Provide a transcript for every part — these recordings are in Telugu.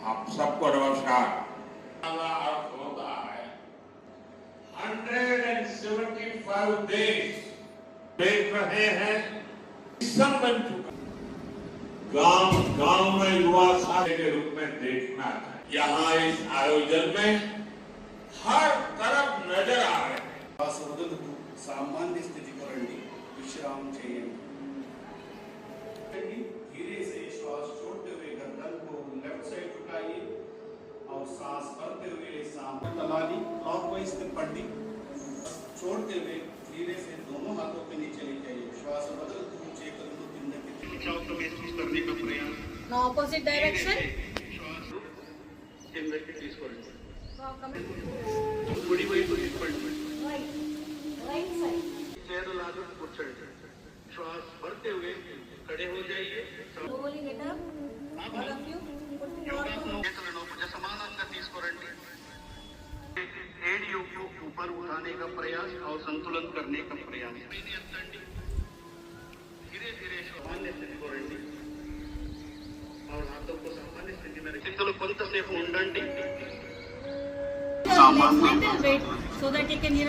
आप सबको नमस्कार। अर्थ होता है 175 देश देख रहे हैं, सब बन चुका। गांव गांव में युवा साथी के रूप में देखना है। यहाँ इस आयोजन में हर तरफ नजर आ रहे हैं। सामान्य स्थिति को रणनी विश्राम चाहिए। धीरे से श्वास छोड़ते हुए गर्दन को लेफ्ट साइड उठाइए और सांस भरते हुए सामने तलाली क्लॉकवाइज में पढ़ी। छोड़ते हुए धीरे से दोनों हाथों के नीचे ले जाइए। श्वास बदलते हुए चेक करो दिन के खिंचाव को महसूस करने का प्रयास। Now opposite direction. थोड़ी वही पढ़ी। Right side. चेहरा लागू कुर्चड़। श्वास भरते हुए खड़े हो जाइए। Slowly get up. All of you. समानांतर తీసుకోండి। एड़ियों को ऊपर उठाने का प्रयास और संतुलन करने का प्रयास। धीरे धीरे सामान्य स्थिति को రండి और हाथों को सामान्य स्थिति में रखिए। चलो కొంతసేపు ఉండండి। Little bit so that you can hear.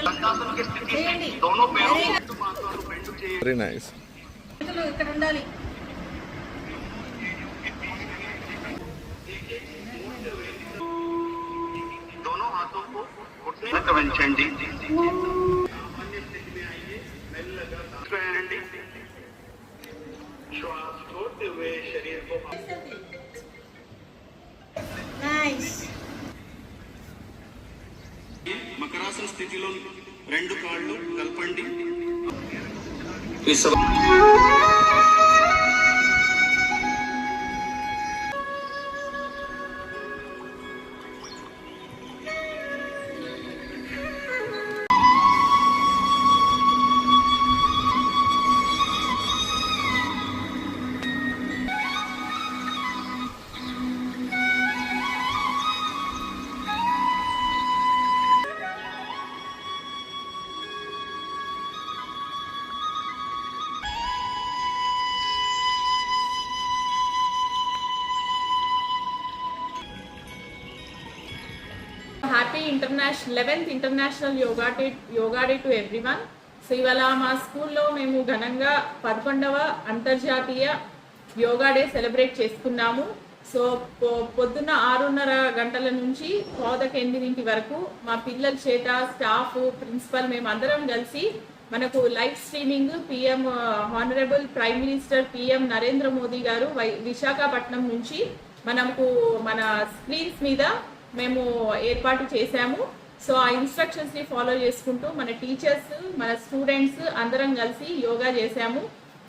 చేయండి. दोनों पैरों को माత్రాలు బెండ్ చేయండి। Very nice. చేతులు ఇక్కడ ఉండాలి. दोनों हाथों को घुटने तक వంచండి। सामान्य स्थिति में आइए। మెల్లగా రండి। श्वास छोड़ते हुए शरीर को Nice. మకరాసన స్థితిలో రెండు కాళ్ళు కలపండి। Happy international 11th international yoga day to everyone. So ఇవాళ మా స్కూల్లో మేము ఘనంగా 11వ అంతర్జాతీయ యోగా డే సెలబ్రేట్ చేసుకున్నాము. సో పొద్దున్న 6:30 గంటల నుంచి 8 వరకు మా పిల్లల చేత స్టాఫ్ ప్రిన్సిపల్ మేమందరం కలిసి మనకు live streaming PM honourable prime minister PM Narendra Modi గారు విశాఖపట్నం నుంచి మనకు మన స్క్రీన్స్ మీద మేము ఏర్పాటు చేశాము. సో ఆ ఇన్స్ట్రక్షన్స్ ని ఫాలో చేసుకుంటూ మన టీచర్స్ మన స్టూడెంట్స్ అందరం కలిసి యోగా చేశాము.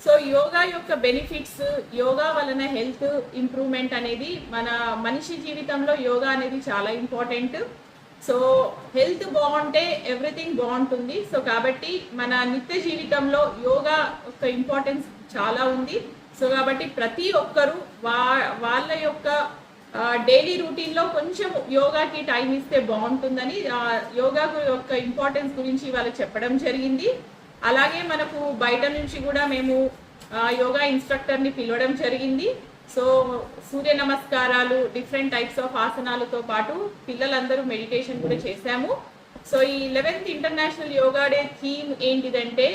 సో యోగా యొక్క బెనిఫిట్స్, యోగా వలన హెల్త్ ఇంప్రూవ్మెంట్ అనేది మన మనిషి జీవితంలో యోగా అనేది చాలా ఇంపార్టెంట్. సో హెల్త్ బాగుంటే ఎవ్రీథింగ్ బాగుంటుంది. సో కాబట్టి మన నిత్య జీవితంలో యోగా యొక్క ఇంపార్టెన్స్ చాలా ఉంది. సో కాబట్టి ప్రతి ఒక్కరూ వాళ్ళ యొక్క డైలీ రూటీన్లో కొంచెం యోగాకి టైం ఇస్తే బాగుంటుందని యోగా యొక్క ఇంపార్టెన్స్ గురించి వాళ్ళకి చెప్పడం జరిగింది. అలాగే మనకు బయట నుంచి కూడా మేము యోగా ఇన్స్ట్రక్టర్ని పిలవడం జరిగింది. సో సూర్య నమస్కారాలు, డిఫరెంట్ టైప్స్ ఆఫ్ ఆసనాలతో పాటు పిల్లలందరూ మెడిటేషన్ కూడా చేశాము. సో ఈ 11th international yoga day theme ఏంటిదంటే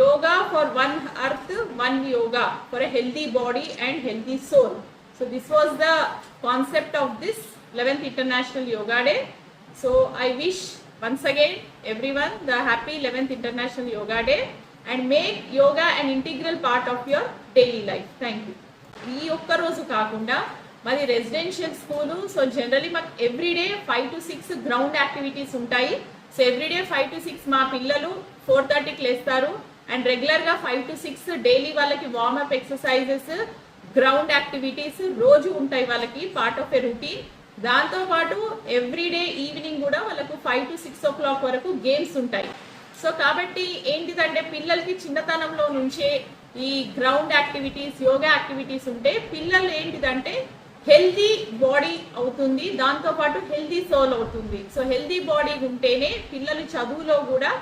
yoga for one earth one yoga for a healthy body and healthy soul. So this was the concept of this 11th International Yoga Day. So I wish once again everyone the happy 11th International Yoga Day and make yoga an integral part of your daily life. Thank you. ఈ ఒక్క రోజు కాకుండా మాది రెసిడెన్షియల్ స్కూలు. సో జనరలీ మాకు ఎవ్రీడే 5 to 6 గ్రౌండ్ యాక్టివిటీస్ ఉంటాయి. సో ఎవ్రీడే 5 to 6 మా పిల్లలు 4:30కి లేస్తారు అండ్ రెగ్యులర్గా 5 to 6 డైలీ వాళ్ళకి వార్మప్ ఎక్సర్సైజెస్, గ్రౌండ్ యాక్టివిటీస్ రోజు ఉంటాయి వాళ్ళకి, పార్ట్ ఆఫ్ ఎ రూటీన్. దాంతోపాటు ఎవ్రీడే ఈవినింగ్ కూడా వాళ్ళకు 5 to 6 o'clock వరకు గేమ్స్ ఉంటాయి. సో కాబట్టి ఏంటిదంటే పిల్లలకి చిన్నతనంలో నుంచే ఈ గ్రౌండ్ యాక్టివిటీస్, యోగా యాక్టివిటీస్ ఉంటే పిల్లలు ఏంటిదంటే హెల్దీ బాడీ అవుతుంది, దాంతోపాటు హెల్దీ సోల్ అవుతుంది. సో హెల్దీ బాడీ ఉంటేనే పిల్లలు చదువులో కూడా